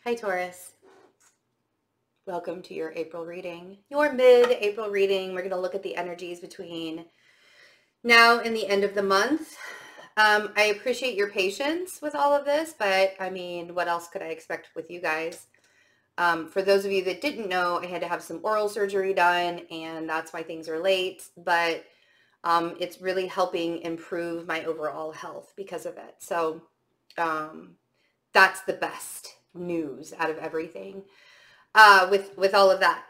Hi Taurus. Welcome to your April reading. Your mid-April reading. We're going to look at the energies between now and the end of the month. I appreciate your patience with all of this, but I mean, what else could I expect with you guys? For those of you that didn't know, I had to have some oral surgery done, and that's why things are late, but it's really helping improve my overall health because of it. So that's the best news out of everything with all of that.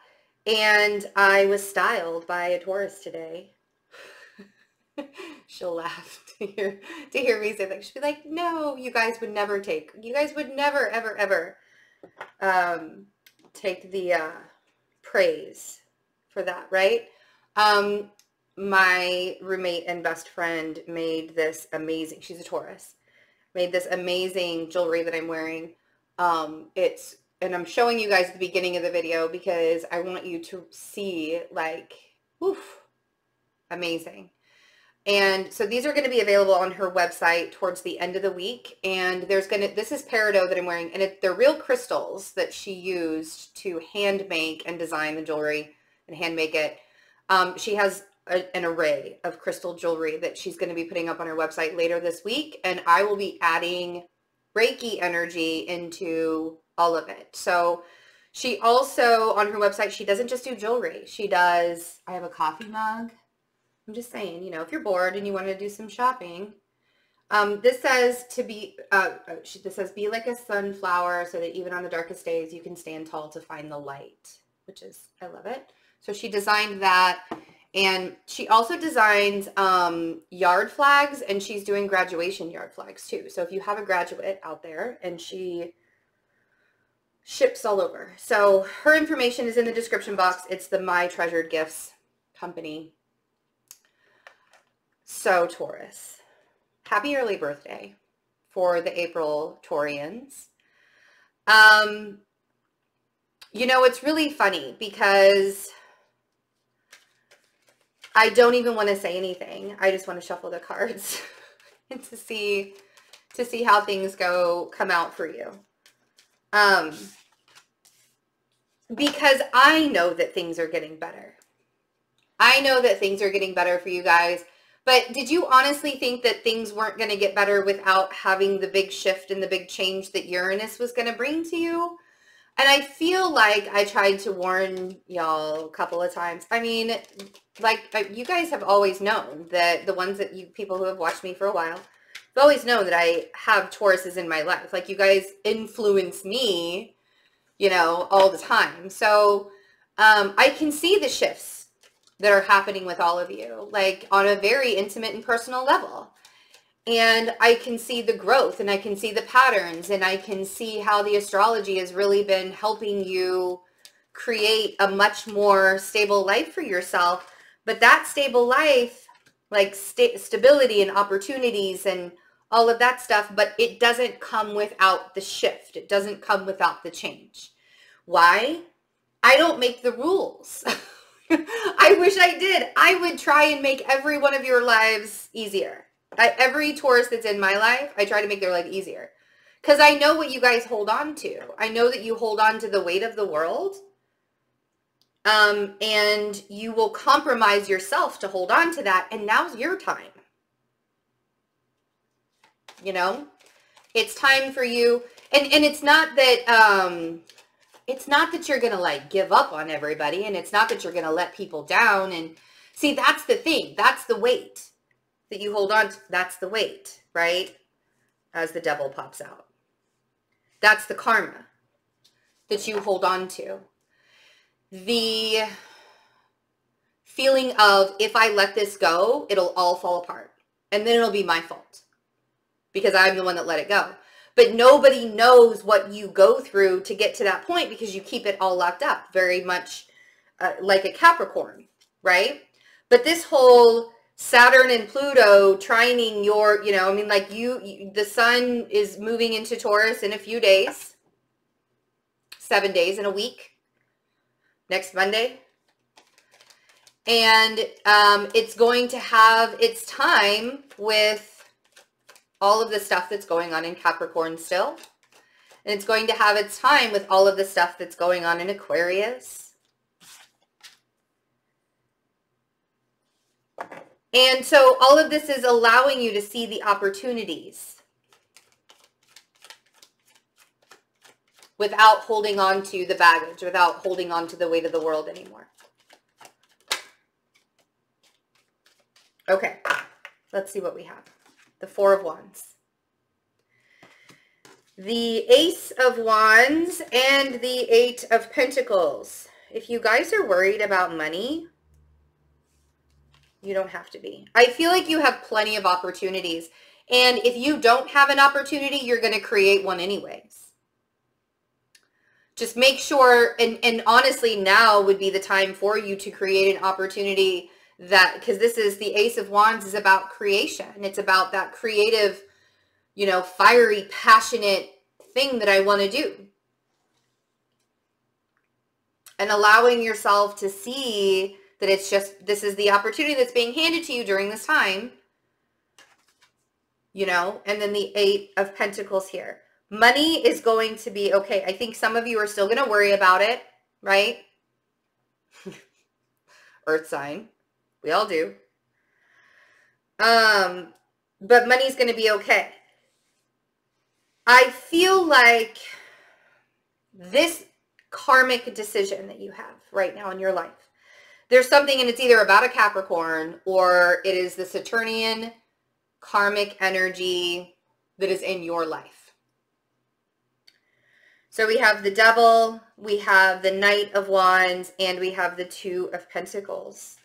And I was styled by a Taurus today. She'll laugh to hear me say that. She'll be like, no, you guys would never ever, ever take the praise for that, right? My roommate and best friend made this amazing, she's a Taurus, made this amazing jewelry that I'm wearing. And I'm showing you guys the beginning of the video because I want you to see, like, woof, amazing. And so these are going to be available on her website towards the end of the week. And this is peridot that I'm wearing, and they're real crystals that she used to hand make and design the jewelry and hand make it. She has an array of crystal jewelry that she's going to be putting up on her website later this week. And I will be adding Reiki energy into all of it. So she also, on her website, she doesn't just do jewelry. She does, I have a coffee mug. I'm just saying, you know, if you're bored and you want to do some shopping, this says this says be like a sunflower so that even on the darkest days you can stand tall to find the light, which is, I love it. So she designed that, and she also designs yard flags, and she's doing graduation yard flags too. So if you have a graduate out there, and she ships all over. So her information is in the description box. It's the My Treasured Gifts company. So Taurus, happy early birthday for the April Taurians. You know, it's really funny because I don't even want to say anything. I just want to shuffle the cards and to see how things come out for you. Because I know that things are getting better. I know that things are getting better for you guys. But did you honestly think that things weren't going to get better without having the big shift and the big change that Uranus was going to bring to you? And I feel like I tried to warn y'all a couple of times. I mean, like, you guys have always known that the ones that people who have watched me for a while, have always known that I have Tauruses in my life. Like, you guys influence me, you know, all the time. So I can see the shifts that are happening with all of you, like on a very intimate and personal level. And I can see the growth, and I can see the patterns, and I can see how the astrology has really been helping you create a much more stable life for yourself. But that stable life, like stability and opportunities and all of that stuff, but it doesn't come without the shift. It doesn't come without the change. Why? I don't make the rules. I wish I did. I would try and make every one of your lives easier. Every Taurus that's in my life, I try to make their life easier. Because I know what you guys hold on to. I know that you hold on to the weight of the world. And you will compromise yourself to hold on to that. And now's your time. You know? It's time for you. And it's not that... it's not that you're going to like give up on everybody, and it's not that you're going to let people down. And see, that's the thing. That's the weight that you hold on to. That's the weight, right? As the devil pops out. That's the karma that you hold on to. The feeling of, if I let this go, it'll all fall apart. And then it'll be my fault because I'm the one that let it go. But nobody knows what you go through to get to that point because you keep it all locked up, very much like a Capricorn, right? But this whole Saturn and Pluto trining your, you know, I mean, like the sun is moving into Taurus in a few days, 7 days in a week, next Monday. And it's going to have its time with all of the stuff that's going on in Capricorn still. And it's going to have its time with all of the stuff that's going on in Aquarius. And so all of this is allowing you to see the opportunities without holding on to the baggage, without holding on to the weight of the world anymore. Okay, let's see what we have. The Four of Wands. The Ace of Wands and the Eight of Pentacles. If you guys are worried about money, you don't have to be. I feel like you have plenty of opportunities. And if you don't have an opportunity, you're going to create one anyways. Just make sure, and honestly, now would be the time for you to create an opportunity that, because this is the Ace of Wands is about creation. It's about that creative, you know, fiery, passionate thing that I want to do. And allowing yourself to see that it's just, this is the opportunity that's being handed to you during this time, you know, and then the Eight of Pentacles here. Money is going to be okay. I think some of you are still going to worry about it, right? Earth sign. We all do. But money's going to be okay. I feel like this karmic decision that you have right now in your life, there's something, and it's either about a Capricorn or it is the Saturnian karmic energy that is in your life. So we have the Devil, we have the Knight of Wands, and we have the Two of Pentacles.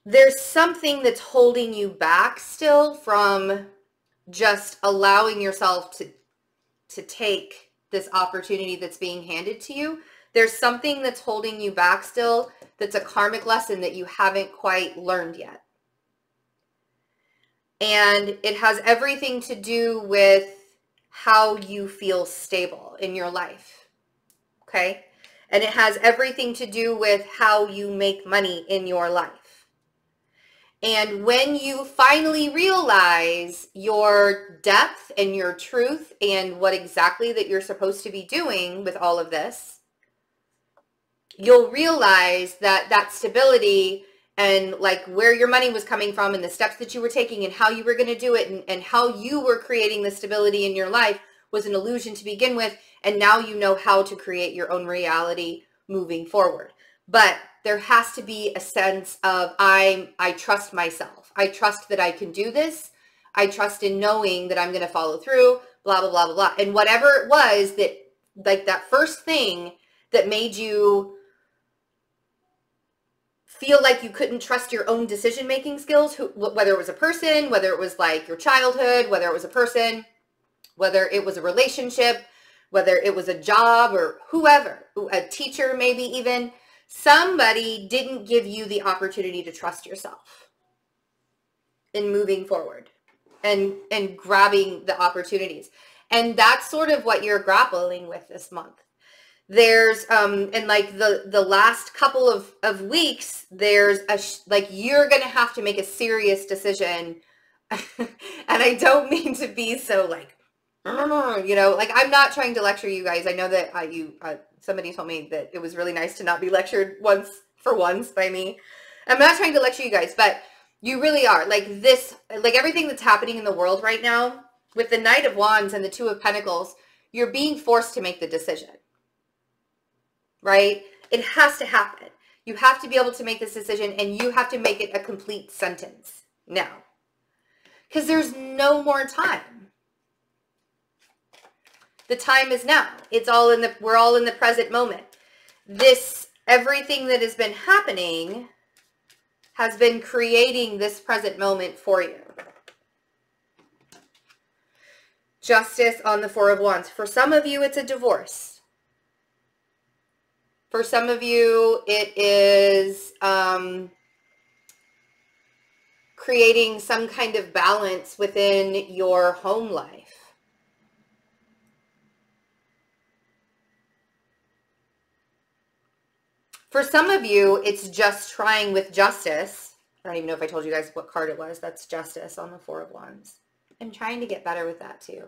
There's something that's holding you back still from just allowing yourself to take this opportunity that's being handed to you. There's something that's holding you back still that's a karmic lesson that you haven't quite learned yet. And it has everything to do with how you feel stable in your life, okay? And it has everything to do with how you make money in your life. And when you finally realize your depth and your truth and what exactly that you're supposed to be doing with all of this, you'll realize that that stability and like where your money was coming from and the steps that you were taking and how you were going to do it and how you were creating the stability in your life was an illusion to begin with. And now you know how to create your own reality moving forward. But there has to be a sense of I trust myself. I trust that I can do this. I trust in knowing that I'm going to follow through, blah, blah, blah, blah, blah. And whatever it was that, like that first thing that made you feel like you couldn't trust your own decision-making skills, whether it was a person, whether it was like your childhood, whether it was a person, whether it was a relationship, whether it was a job or whoever, a teacher maybe even, somebody didn't give you the opportunity to trust yourself in moving forward and grabbing the opportunities. And that's sort of what you're grappling with this month. There's, and like the last couple of weeks, there's like, you're going to have to make a serious decision. And I don't mean to be so like, you know, like I'm not trying to lecture you guys. I know that somebody told me that it was really nice to not be lectured once by me. I'm not trying to lecture you guys, but you really are like this, like everything that's happening in the world right now with the Knight of Wands and the Two of Pentacles, you're being forced to make the decision. Right? It has to happen. You have to be able to make this decision and you have to make it a complete sentence now. Because there's no more time. The time is now. We're all in the present moment. Everything that has been happening has been creating this present moment for you. Justice on the Four of Wands. For some of you, it's a divorce. For some of you, it is creating some kind of balance within your home life. For some of you, it's just trying with justice. I don't even know if I told you guys what card it was. That's Justice on the Four of Wands. I'm trying to get better with that too.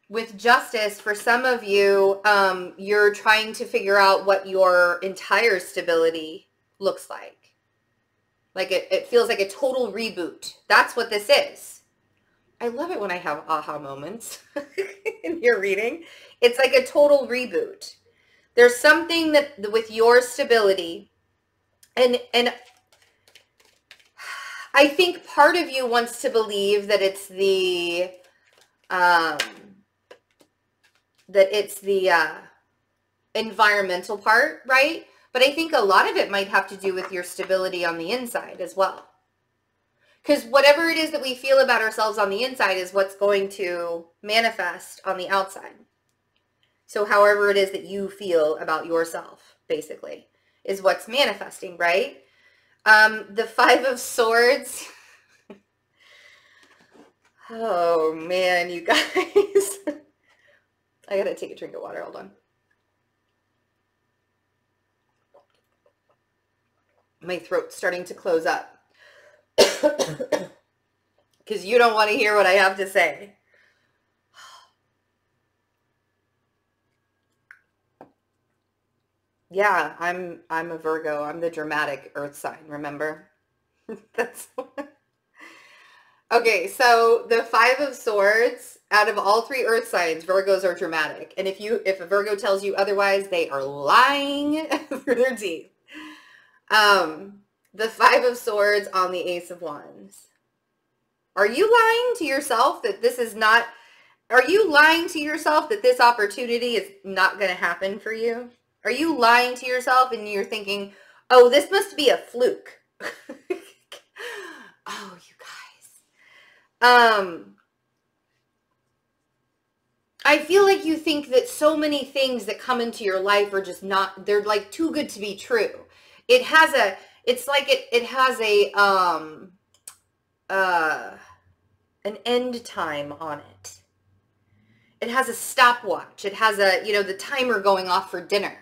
With justice, for some of you, you're trying to figure out what your entire stability looks like. Like it feels like a total reboot. That's what this is. I love it when I have aha moments in your reading. It's like a total reboot. There's something that with your stability, and I think part of you wants to believe that it's the environmental part, right? But I think a lot of it might have to do with your stability on the inside as well. Because whatever it is that we feel about ourselves on the inside is what's going to manifest on the outside. So however it is that you feel about yourself, basically, is what's manifesting, right? The Five of Swords. Oh, man, you guys. I gotta take a drink of water. Hold on. My throat's starting to close up. Because you don't want to hear what I have to say. Yeah, I'm a Virgo. I'm the dramatic earth sign, remember? That's okay, so the Five of Swords, out of all three earth signs, Virgos are dramatic. And if a Virgo tells you otherwise, they are lying through their teeth. The Five of Swords on the Ace of Wands. Are you lying to yourself that this is not, are you lying to yourself that this opportunity is not going to happen for you? Are you lying to yourself and you're thinking, oh, this must be a fluke? Oh, you guys. I feel like you think that so many things that come into your life are just not, they're like too good to be true. It has a, it's like it has a, an end time on it. It has a stopwatch. It has a, you know, the timer going off for dinner.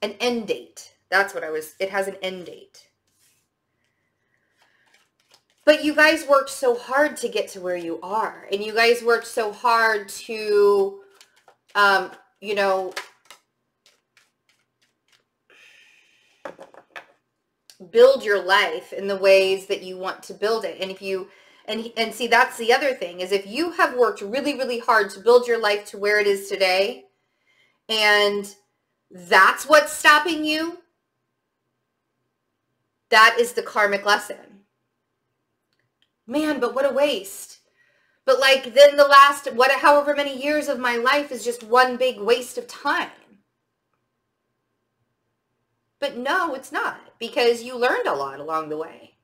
An end date. That's what it has an end date. But you guys worked so hard to get to where you are. And you guys worked so hard to, you know, build your life in the ways that you want to build it. And if you, and see, that's the other thing, is if you have worked really, really hard to build your life to where it is today, and that's what's stopping you, that is the karmic lesson. Man, but what a waste. But like, then the last, however many years of my life is just one big waste of time. But no, it's not, because you learned a lot along the way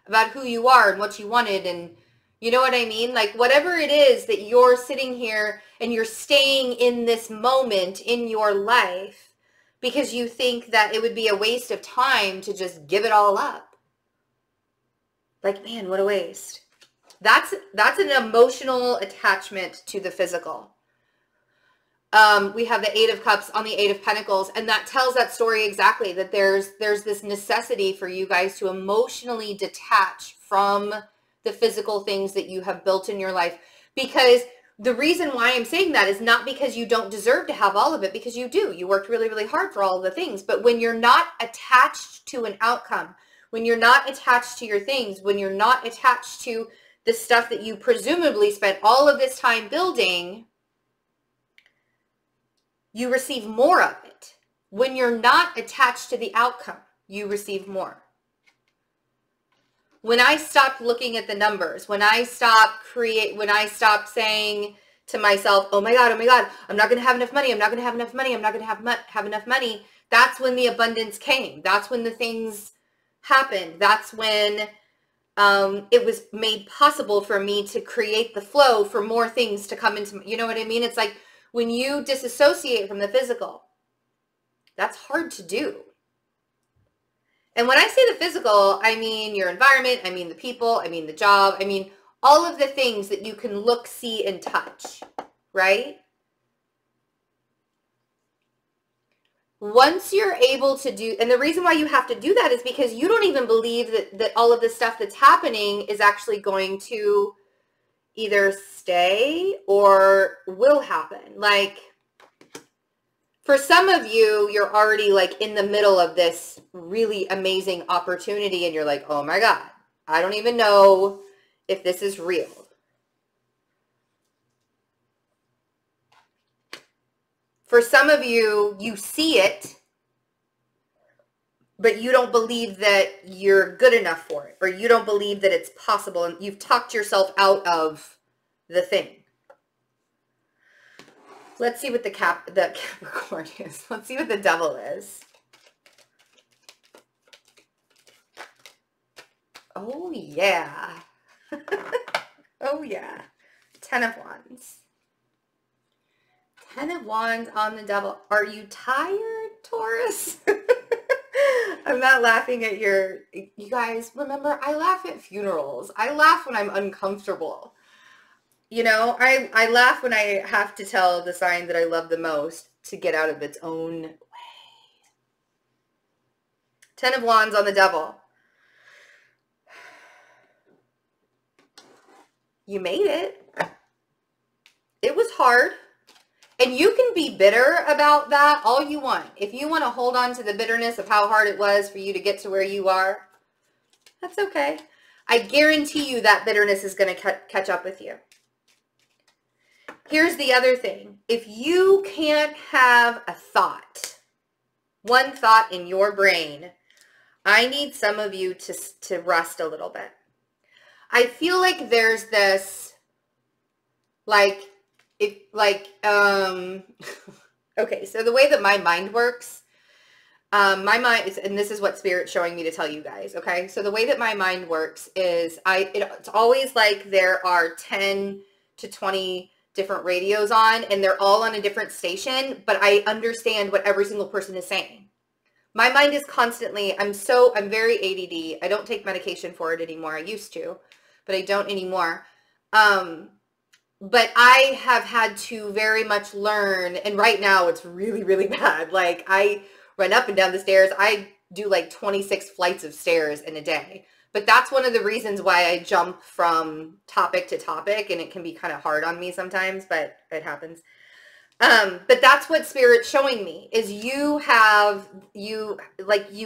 about who you are and what you wanted, and you know what I mean? Like, whatever it is that you're sitting here and you're staying in this moment in your life because you think that it would be a waste of time to just give it all up. Like, man, what a waste. That's an emotional attachment to the physical. We have the Eight of Cups on the Eight of Pentacles, and that tells that story exactly, that there's this necessity for you guys to emotionally detach from the physical things that you have built in your life. Because the reason why I'm saying that is not because you don't deserve to have all of it, because you do. You worked really, really hard for all of the things. But when you're not attached to an outcome, when you're not attached to your things, when you're not attached to the stuff that you presumably spent all of this time building, you receive more of it. When you're not attached to the outcome, you receive more. When I stopped looking at the numbers, when I stopped saying to myself, oh my God, I'm not going to have enough money. I'm not going to have enough money. I'm not going to have enough money. That's when the abundance came. That's when the things happened. That's when it was made possible for me to create the flow for more things to come into, you know what I mean? It's like when you disassociate from the physical, that's hard to do. And when I say the physical, I mean your environment, I mean the people, I mean the job, I mean all of the things that you can look, see, and touch, right? once you're able to do, and the reason why you have to do that is because you don't even believe that all of the stuff that's happening is actually going to either stay or will happen. Like, for some of you, you're already like in the middle of this really amazing opportunity and you're like, oh my God, I don't even know if this is real. For some of you, you see it, but you don't believe that you're good enough for it, or you don't believe that it's possible, and you've talked yourself out of the thing. Let's see what the Capricorn is. Let's see what the Devil is. Oh, yeah. Oh, yeah. 10 of Wands. 10 of Wands on the Devil. Are you tired, Taurus? I'm not laughing at you guys, remember, I laugh at funerals. I laugh when I'm uncomfortable. You know, I laugh when I have to tell the sign that I love the most to get out of its own way. 10 of Wands on the Devil. You made it. It was hard. And you can be bitter about that all you want. If you want to hold on to the bitterness of how hard it was for you to get to where you are, that's okay. I guarantee you that bitterness is going to catch up with you. Here's the other thing. If you can't have a thought, one thought in your brain, I need some of you to rest a little bit. I feel like there's this, okay, so the way that my mind works, my mind is, and this is what Spirit's showing me to tell you guys, okay? So the way that my mind works is it's always like there are 10 to 20 different radios on, and they're all on a different station, but I understand what every single person is saying. My mind is constantly, I'm very ADD. I don't take medication for it anymore. I used to, but I don't anymore. But I have had to very much learn, and right now it's really, really bad. Like, I run up and down the stairs. I do like 26 flights of stairs in a day. But that's one of the reasons why I jump from topic to topic, and it can be kind of hard on me sometimes, but it happens. But that's what Spirit's showing me, is you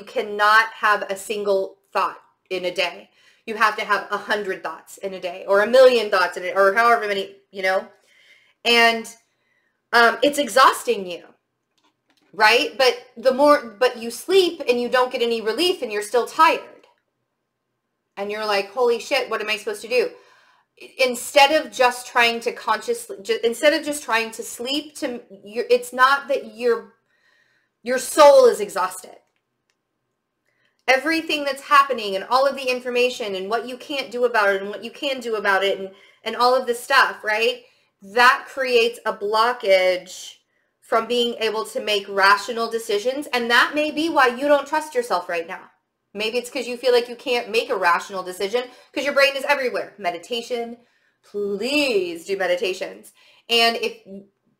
cannot have a single thought in a day. You have to have 100 thoughts in a day, or 1,000,000 thoughts in it, or however many, and it's exhausting you, right? But you sleep and you don't get any relief and you're still tired. And you're like, holy shit, what am I supposed to do? Instead of just trying to sleep, it's not that your soul is exhausted. Everything that's happening and all of the information and what you can't do about it and what you can do about it and all of this stuff, right? That creates a blockage from being able to make rational decisions. And that may be why you don't trust yourself right now. Maybe it's because you feel like you can't make a rational decision because your brain is everywhere. Meditation, please do meditations. And if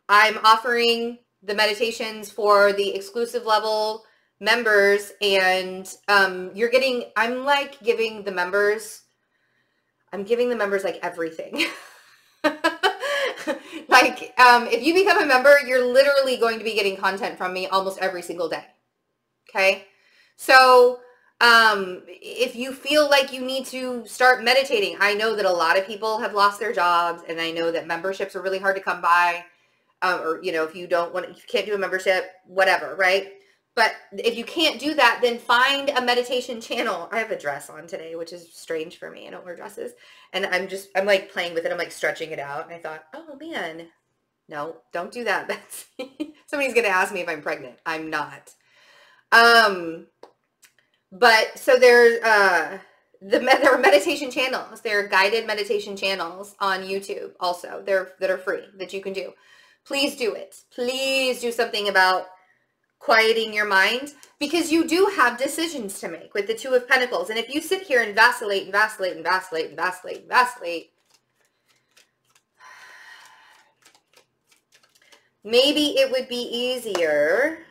I'm offering the meditations for the exclusive level members, and I'm giving the members like everything. If you become a member, you're literally going to be getting content from me almost every single day. Okay. So, if you feel like you need to start meditating, I know that a lot of people have lost their jobs, and I know that memberships are really hard to come by, if you can't do a membership, whatever, right? But if you can't do that, then find a meditation channel. I have a dress on today, which is strange for me. I don't wear dresses. And I'm like playing with it. I'm like stretching it out. And I thought, oh man, no, don't do that, Betsy. Somebody's going to ask me if I'm pregnant. I'm not. But so there are meditation channels. There are guided meditation channels on YouTube also that are free that you can do. Please do it. Please do something about quieting your mind, because you do have decisions to make with the Two of Pentacles. And if you sit here and vacillate and vacillate and vacillate and vacillate and vacillate, maybe it would be easier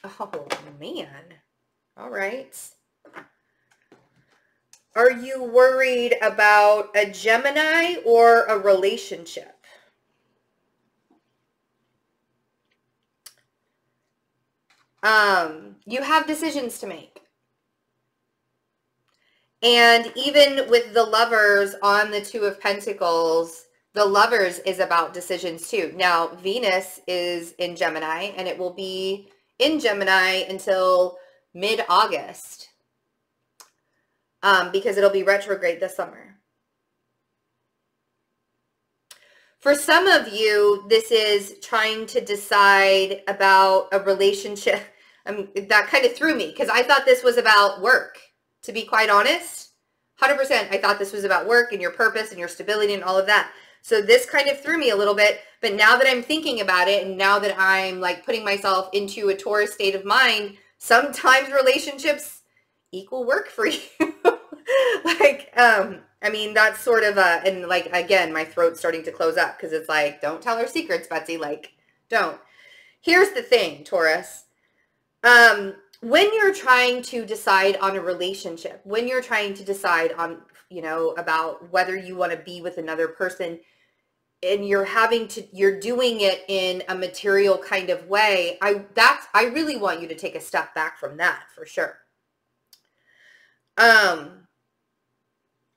Oh, man. All right. Are you worried about a Gemini or a relationship? You have decisions to make. And even with the Lovers on the Two of Pentacles, the Lovers is about decisions too. Now, Venus is in Gemini, and it will be in Gemini until mid-August, because it'll be retrograde this summer. For some of you, this is trying to decide about a relationship. That kind of threw me because I thought this was about work, to be quite honest. 100%, I thought this was about work and your purpose and your stability and all of that. So this kind of threw me a little bit. But now that I'm thinking about it, and now that I'm like putting myself into a Taurus state of mind, sometimes relationships equal work for you. Like, I mean, that's sort of a, and like, again, my throat's starting to close up because it's like, don't tell her secrets, Betsy. Like, don't. Here's the thing, Taurus. When you're trying to decide on a relationship, when you're trying to decide on, you know, about whether you want to be with another person, and you're doing it in a material kind of way, I really want you to take a step back from that for sure.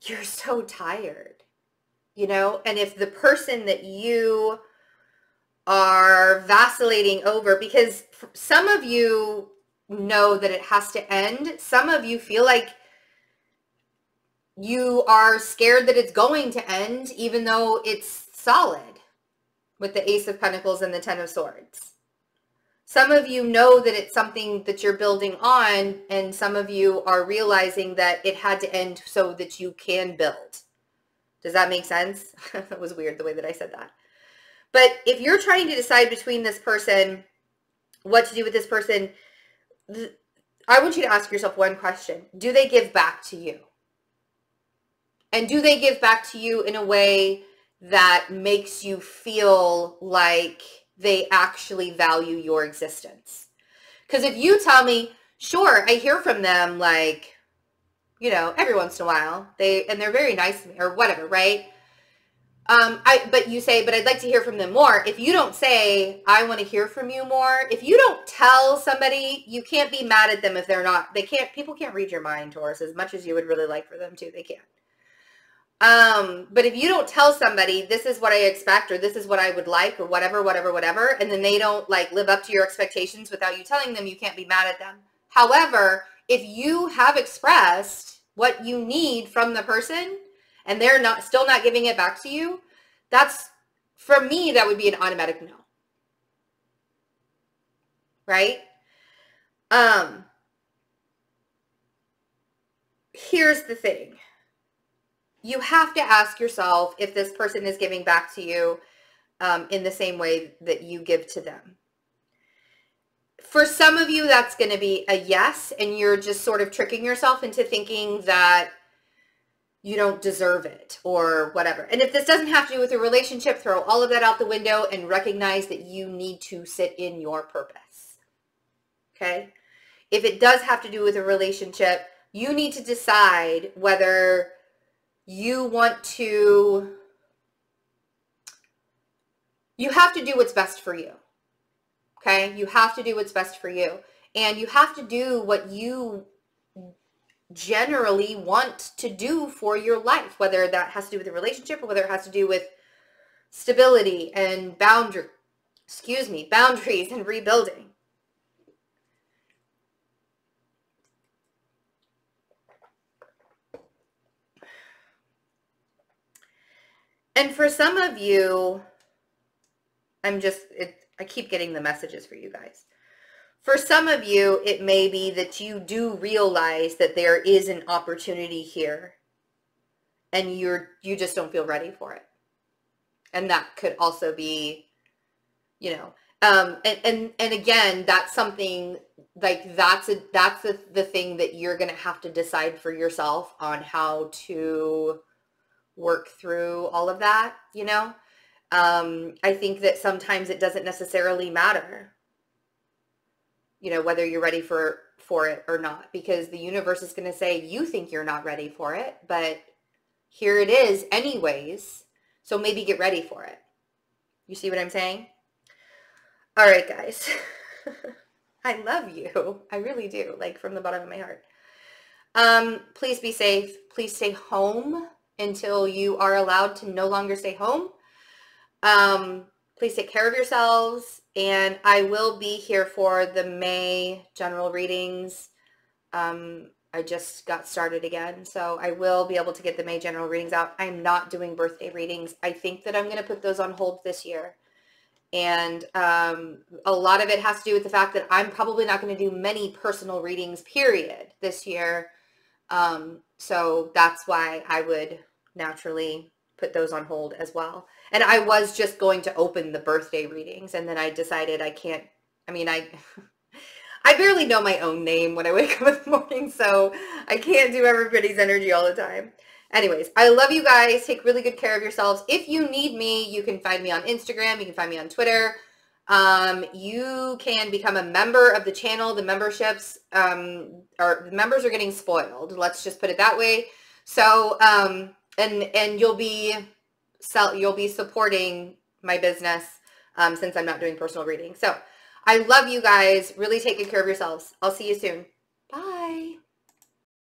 You're so tired, you know, and if the person that you are vacillating over, because some of you know that it has to end, some of you feel like you are scared that it's going to end, even though it's solid with the Ace of Pentacles and the Ten of Swords. Some of you know that it's something that you're building on, and some of you are realizing that it had to end so that you can build. Does that make sense? That was weird the way that I said that. But if you're trying to decide between this person, what to do with this person, I want you to ask yourself one question. Do they give back to you? And do they give back to you in a way that makes you feel like they actually value your existence? Because if you tell me, sure, I hear from them like, you know, every once in a while, they're very nice to me or whatever, right? But you say, but I'd like to hear from them more. If you don't say, I want to hear from you more, if you don't tell somebody, you can't be mad at them if they're not, people can't read your mind, Taurus, as much as you would really like for them to, they can't. But if you don't tell somebody, this is what I expect, or this is what I would like, or whatever, and then they don't like live up to your expectations without you telling them, you can't be mad at them. However, if you have expressed what you need from the person and they're still not giving it back to you, that's, for me, that would be an automatic no. Right? Here's the thing. You have to ask yourself if this person is giving back to you in the same way that you give to them. For some of you, that's going to be a yes, and you're just sort of tricking yourself into thinking that you don't deserve it or whatever. And if this doesn't have to do with a relationship, throw all of that out the window and recognize that you need to sit in your purpose. Okay? If it does have to do with a relationship, you need to decide whether you want to, you have to do what's best for you. Okay? You have to do what's best for you. And you have to do what you generally want to do for your life, whether that has to do with a relationship or whether it has to do with stability and boundaries and rebuilding. And for some of you, I keep getting the messages for you guys. For some of you, it may be that you do realize that there is an opportunity here and you just don't feel ready for it. And that could also be, you know, and again, that's something like that's the thing that you're going to have to decide for yourself on how to work through all of that, you know. I think that sometimes it doesn't necessarily matter you know, whether you're ready for it or not, because the universe is going to say, you think you're not ready for it, but here it is anyways. So maybe get ready for it. You see what I'm saying? All right, guys. I love you. I really do, like from the bottom of my heart. Please be safe. Please stay home until you are allowed to no longer stay home. Please take care of yourselves, and I will be here for the May general readings. I just got started again, so I will be able to get the May general readings out. I'm not doing birthday readings. I think that I'm going to put those on hold this year. And a lot of it has to do with the fact that I'm probably not going to do many personal readings, period, this year. So that's why I would naturally put those on hold as well. And I was just going to open the birthday readings, and then I decided I can't. I mean, I barely know my own name when I wake up in the morning, so I can't do everybody's energy all the time. Anyways, I love you guys. Take really good care of yourselves. If you need me, you can find me on Instagram. You can find me on Twitter. You can become a member of the channel. The memberships, the members are getting spoiled. Let's just put it that way. So, and you'll be supporting my business, since I'm not doing personal reading. So I love you guys. Really take good care of yourselves. I'll see you soon. Bye.